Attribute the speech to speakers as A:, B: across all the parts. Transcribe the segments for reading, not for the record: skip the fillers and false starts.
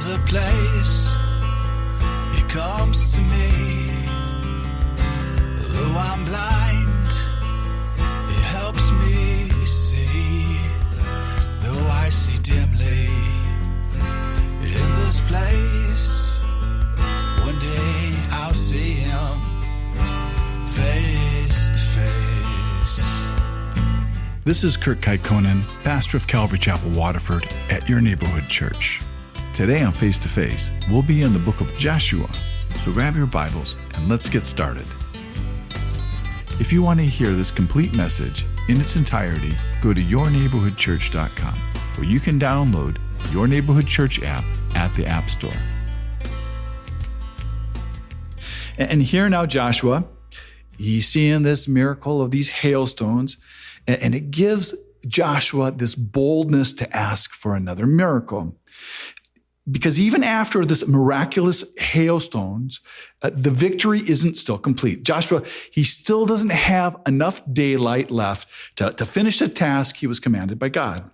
A: There's a place He comes to me. Though I'm blind, He helps me see. Though I see dimly in this place, one day I'll see Him face to face.
B: This is Kurt Kaikkonen, pastor of Calvary Chapel, Waterford, at your neighborhood church. Today on Face to Face, we'll be in the book of Joshua. So grab your Bibles and let's get started. If you want to hear this complete message in its entirety, go to yourneighborhoodchurch.com, where you can download Your Neighborhood Church app at the App Store. And here now Joshua, he's seeing this miracle of these hailstones, and it gives Joshua this boldness to ask for another miracle. Because even after this miraculous hailstones, the victory isn't still complete. Joshua, he still doesn't have enough daylight left to finish the task he was commanded by God.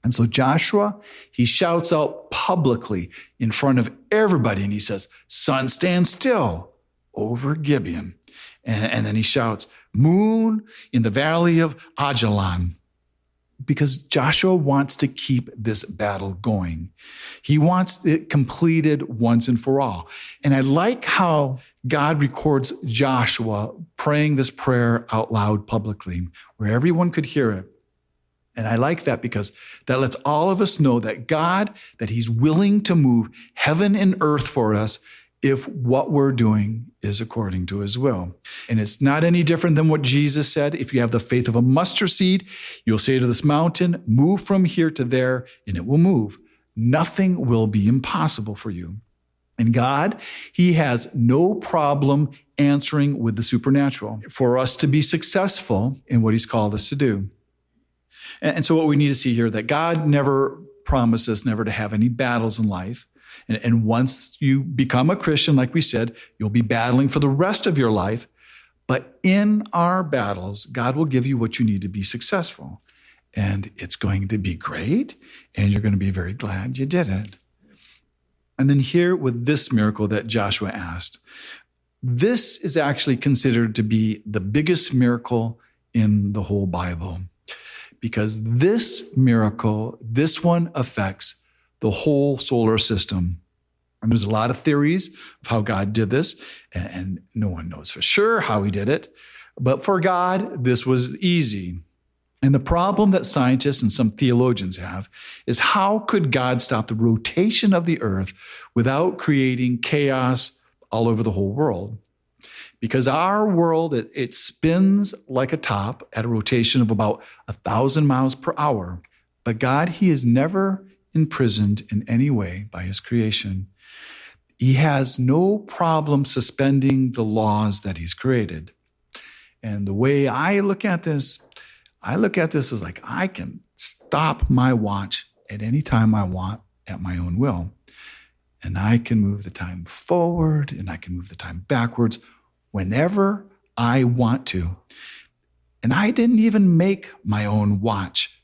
B: And so Joshua, he shouts out publicly in front of everybody, and he says, "Sun, stand still over Gibeon." And then he shouts, "Moon in the valley of Ajalon." Because Joshua wants to keep this battle going. He wants it completed once and for all. And I like how God records Joshua praying this prayer out loud publicly, where everyone could hear it. And I like that because that lets all of us know that God, that He's willing to move heaven and earth for us if what we're doing is according to His will. And it's not any different than what Jesus said. If you have the faith of a mustard seed, you'll say to this mountain, "Move from here to there," and it will move. Nothing will be impossible for you. And God, He has no problem answering with the supernatural for us to be successful in what He's called us to do. And so what we need to see here, that God never promised us never to have any battles in life. And once you become a Christian, like we said, you'll be battling for the rest of your life. But in our battles, God will give you what you need to be successful. And it's going to be great, and you're going to be very glad you did it. And then here with this miracle that Joshua asked, this is actually considered to be the biggest miracle in the whole Bible. Because this miracle, this one affects the whole solar system. And there's a lot of theories of how God did this, and no one knows for sure how He did it. But for God, this was easy. And the problem that scientists and some theologians have is, how could God stop the rotation of the earth without creating chaos all over the whole world? Because our world, it spins like a top at a rotation of about 1,000 miles per hour. But God, He is never imprisoned in any way by His creation. He has no problem suspending the laws that He's created. And the way I look at this as like, I can stop my watch at any time I want at my own will. And I can move the time forward and I can move the time backwards whenever I want to. And I didn't even make my own watch,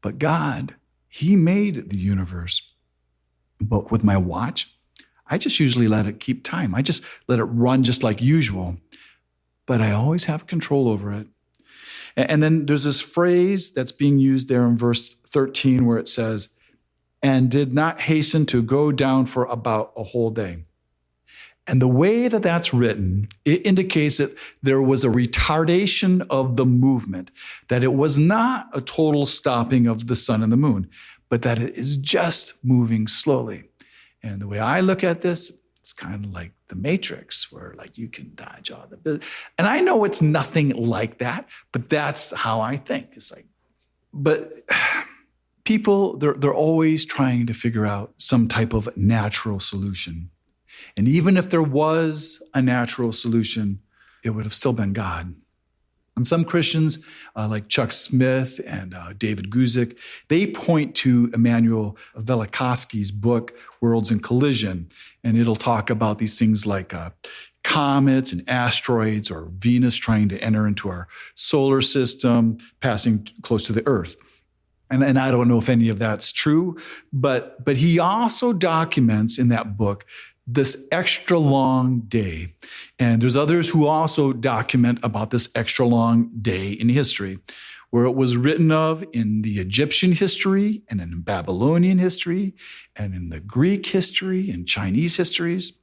B: but God, He made the universe. But with my watch, I just usually let it keep time. I just let it run just like usual. But I always have control over it. And then there's this phrase that's being used there in verse 13 where it says, "and did not hasten to go down for about a whole day." And the way that that's written, it indicates that there was a retardation of the movement, that it was not a total stopping of the sun and the moon, but that it is just moving slowly. And the way I look at this, it's kind of like the Matrix, where like you can dodge all the, and I know it's nothing like that, but that's how I think. It's like, but people, they're always trying to figure out some type of natural solution. And even if there was a natural solution, it would have still been God. And some Christians, like Chuck Smith and David Guzik, they point to Immanuel Velikovsky's book, Worlds in Collision. And it'll talk about these things like comets and asteroids, or Venus trying to enter into our solar system, passing close to the Earth. And I don't know if any of that's true, but he also documents in that book this extra long day. And there's others who also document about this extra long day in history, where it was written of in the Egyptian history and in Babylonian history and in the Greek history and Chinese histories.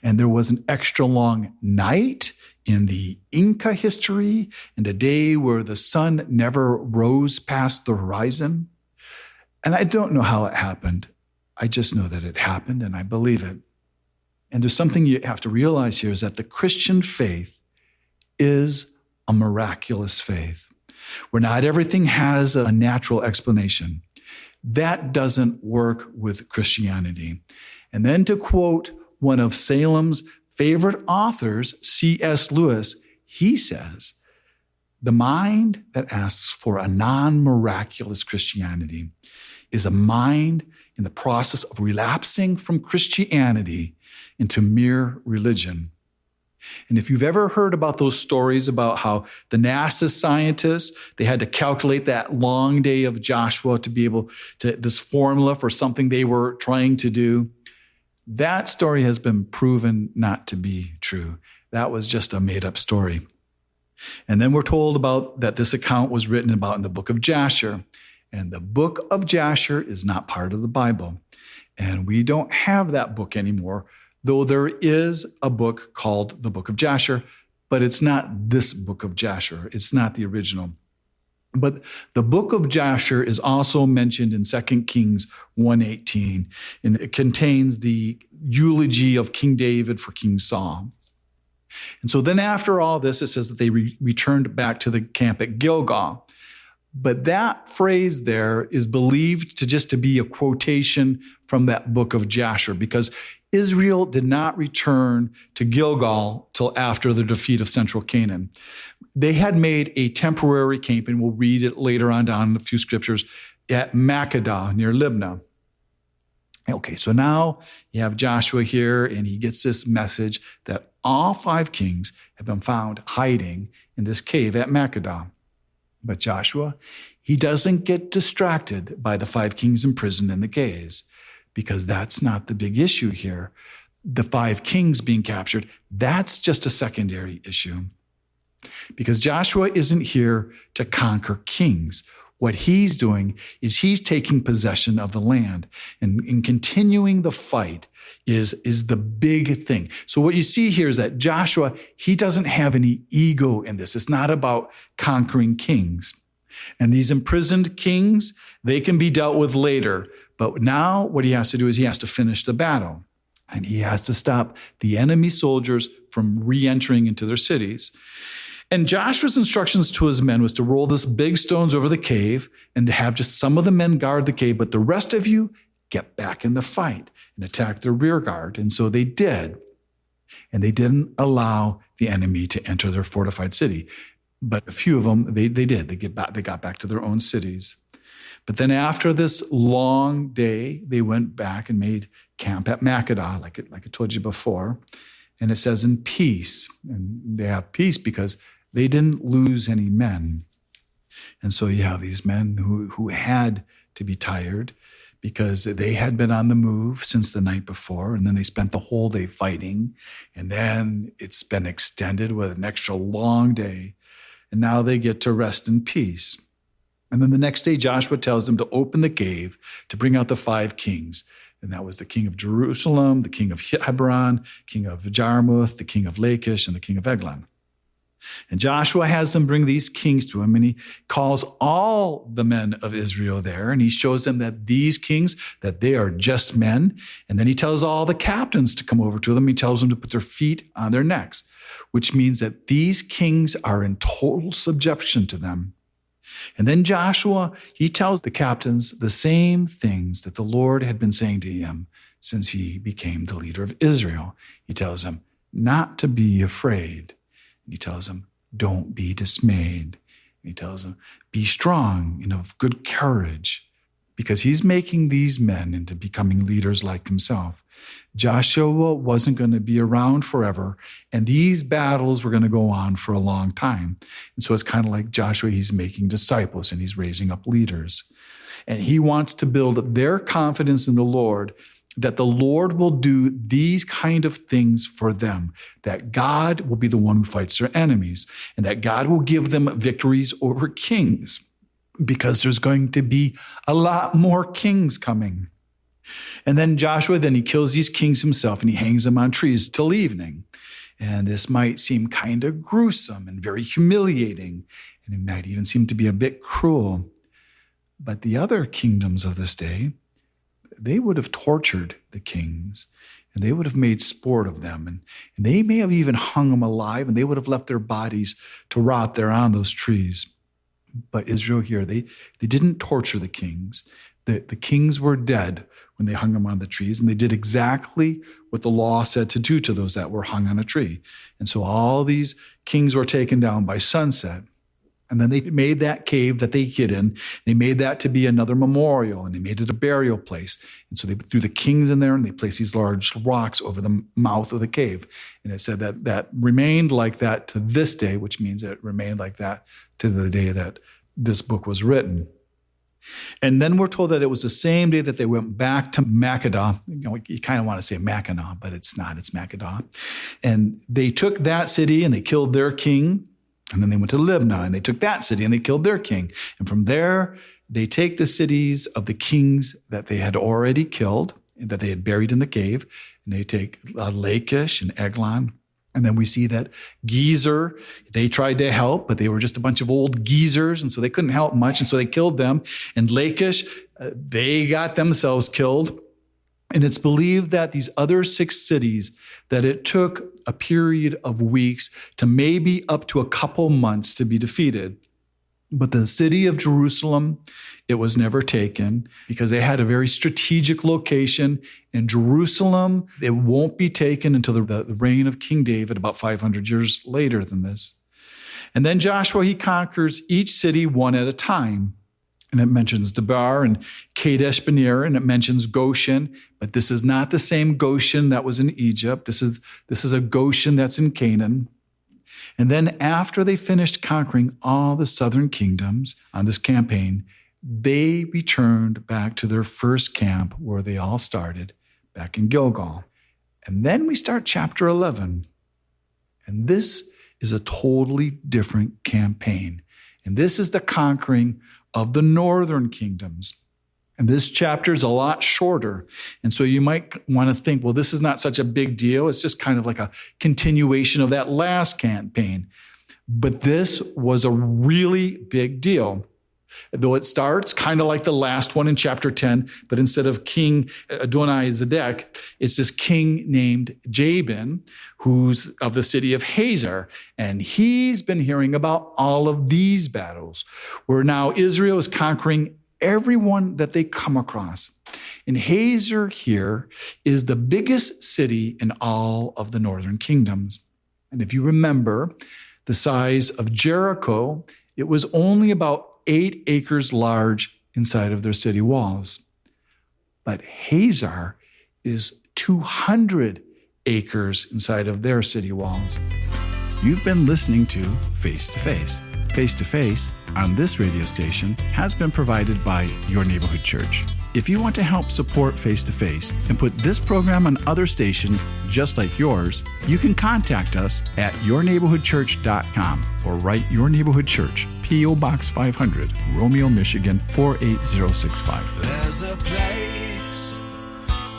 B: And there was an extra long night in the Inca history, and a day where the sun never rose past the horizon. And I don't know how it happened. I just know that it happened, and I believe it. And there's something you have to realize here is that the Christian faith is a miraculous faith, where not everything has a natural explanation. That doesn't work with Christianity. And then to quote one of Salem's favorite authors, C.S. Lewis, he says, the mind that asks for a non-miraculous Christianity is a mind in the process of relapsing from Christianity into mere religion. And if you've ever heard about those stories about how the NASA scientists, they had to calculate that long day of Joshua to be able to, this formula for something they were trying to do, that story has been proven not to be true. That was just a made-up story. And then we're told about that this account was written about in the book of Jasher. And the book of Jasher is not part of the Bible. And we don't have that book anymore, though there is a book called the book of Jasher, but it's not this book of Jasher. It's not the original. But the book of Jasher is also mentioned in 2 Kings 1:18, and it contains the eulogy of King David for King Saul. And so then after all this, it says that they returned back to the camp at Gilgal. But that phrase there is believed to be a quotation from that book of Jasher, because Israel did not return to Gilgal till after the defeat of central Canaan. They had made a temporary camp, and we'll read it later on down in a few scriptures, at Makkedah near Libnah. Okay, so now you have Joshua here, and he gets this message that all 5 kings have been found hiding in this cave at Makkedah. But Joshua, he doesn't get distracted by the 5 kings imprisoned in the caves, because that's not the big issue here. The 5 kings being captured, that's just a secondary issue. Because Joshua isn't here to conquer kings. What he's doing is he's taking possession of the land, and continuing the fight is the big thing. So what you see here is that Joshua, he doesn't have any ego in this. It's not about conquering kings. And these imprisoned kings, they can be dealt with later. But now what he has to do is he has to finish the battle. And he has to stop the enemy soldiers from re-entering into their cities. And Joshua's instructions to his men was to roll this big stones over the cave and to have just some of the men guard the cave, but the rest of you get back in the fight and attack the rear guard. And so they did. And they didn't allow the enemy to enter their fortified city. But a few of them, they did. They got back to their own cities. But then after this long day, they went back and made camp at Makkedah, like I told you before. And it says in peace. And they have peace because they didn't lose any men. And so you have these men who had to be tired because they had been on the move since the night before. And then they spent the whole day fighting. And then it's been extended with an extra long day. And now they get to rest in peace. And then the next day, Joshua tells them to open the cave to bring out the 5 kings. And that was the king of Jerusalem, the king of Hebron, king of Jarmuth, the king of Lachish, and the king of Eglon. And Joshua has them bring these kings to him, and he calls all the men of Israel there, and he shows them that these kings, that they are just men. And then he tells all the captains to come over to them. He tells them to put their feet on their necks, which means that these kings are in total subjection to them. And then Joshua, he tells the captains the same things that the Lord had been saying to him since he became the leader of Israel. He tells them not to be afraid. And he tells them, don't be dismayed. And he tells them, be strong and of good courage. because he's making these men into becoming leaders like himself. Joshua wasn't going to be around forever, and these battles were going to go on for a long time. And so it's kind of like Joshua, he's making disciples and he's raising up leaders. And he wants to build their confidence in the Lord, that the Lord will do these kind of things for them, that God will be the one who fights their enemies, and that God will give them victories over kings, because there's going to be a lot more kings coming. And then Joshua, he kills these kings himself and he hangs them on trees till evening. And this might seem kind of gruesome and very humiliating, and it might even seem to be a bit cruel. But the other kingdoms of this day, they would have tortured the kings, and they would have made sport of them. And they may have even hung them alive, and they would have left their bodies to rot there on those trees. But Israel here, they didn't torture the kings. The kings were dead when they hung them on the trees, and they did exactly what the law said to do to those that were hung on a tree. And so all these kings were taken down by sunset. And then they made that cave that they hid in, they made that to be another memorial, and they made it a burial place. And so they threw the kings in there, and they placed these large rocks over the mouth of the cave. And it said that remained like that to this day, which means it remained like that to the day that this book was written. And then we're told that it was the same day that they went back to Makkedah. You kind of want to say Mackinac, but it's not, it's Makkedah. And they took that city and they killed their king. And then they went to Libnah and they took that city and they killed their king. And from there, they take the cities of the kings that they had already killed, that they had buried in the cave, and they take Lachish and Eglon. And then we see that Gezer, they tried to help, but they were just a bunch of old geezers, and so they couldn't help much, and so they killed them. And Lachish, they got themselves killed. And it's believed that these other 6 cities, that it took a period of weeks to maybe up to a couple months to be defeated. But the city of Jerusalem, it was never taken because they had a very strategic location in Jerusalem. It won't be taken until the reign of King David, about 500 years later than this. And then Joshua, he conquers each city one at a time. And it mentions Debar and Kadesh Barnea, and it mentions Goshen, but this is not the same Goshen that was in Egypt. This is a Goshen that's in Canaan. And then after they finished conquering all the southern kingdoms on this campaign, they returned back to their first camp where they all started, back in Gilgal. And then we start chapter 11. And this is a totally different campaign. And this is the conquering of the northern kingdoms. And this chapter is a lot shorter. And so you might want to think, well, this is not such a big deal. It's just kind of like a continuation of that last campaign. But this was a really big deal. Though it starts kind of like the last one in chapter 10, but instead of King Adoni-Zedek, it's this king named Jabin, who's of the city of Hazor. And he's been hearing about all of these battles, where now Israel is conquering everyone that they come across. And Hazor here is the biggest city in all of the northern kingdoms. And if you remember, the size of Jericho, it was only about 8 acres large inside of their city walls. But Hazor is 200 acres inside of their city walls. You've been listening to Face to Face. Face to Face on this radio station has been provided by Your Neighborhood Church. If you want to help support Face to Face and put this program on other stations just like yours, you can contact us at yourneighborhoodchurch.com or write Your Neighborhood Church, P.O. Box 500, Romeo, Michigan 48065.
A: There's a place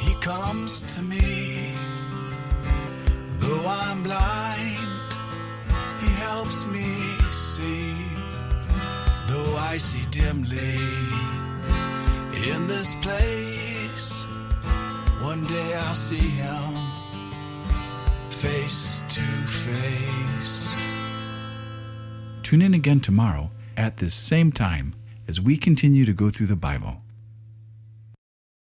A: he comes to me. Though I'm blind, he helps me see. Though I see dimly in this place, one day I'll see him face to face.
B: Tune in again tomorrow at this same time as we continue to go through the Bible.